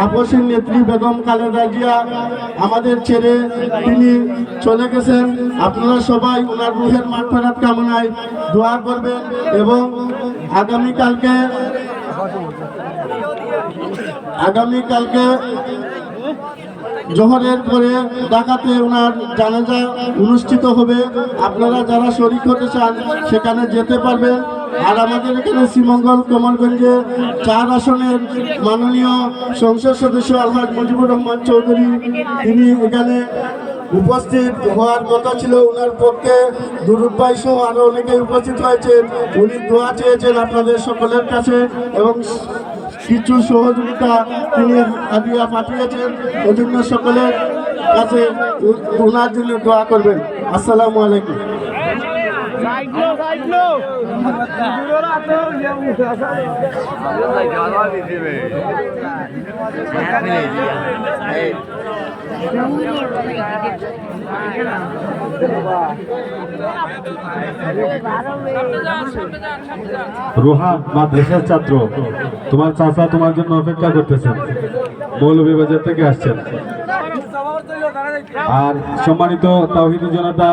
আপসের নেত্রী বেগম খালেদা জিয়া আমাদের ছেড়ে তিনি চলে গেছেন। আপনারা সবাই ওনার রুহের মাগফিরাত কামনায় দোয়া করবেন এবং আগামীকালকে জোহরের পরে ঢাকাতে ওনার জানাজা অনুষ্ঠিত হবে। আপনারা যারা শরীক হতে চান সেখানে যেতে পারবেন। আর আমাদের এখানে শ্রীমঙ্গল কমলগঞ্জে 4 আসনের মাননীয় সংসদ সদস্য আলহাজ মুজিবুর রহমান চৌধুরী তিনি এখানে উপস্থিত হওয়ার কথা ছিল। ওনার পক্ষে দুরুদ ভাই সহ আরো অনেকে উপস্থিত হয়েছেন। উনি দোয়া চেয়েছেন আপনাদের সকলের কাছে এবং কিছু সহযোগিতা তিনি হাদিয়া পাঠিয়েছেন। এজন্য সকলের কাছে ওনার জন্য দোয়া করবেন। আসসালামু আলাইকুম। রোহান মাদ্রাসার ছাত্র, তোমার চাচা তোমার জন্য অপেক্ষা করতেছেন, মৌলভীবাজার থেকে আসছেন। আর সম্মানিত তাওহীদি জনতা,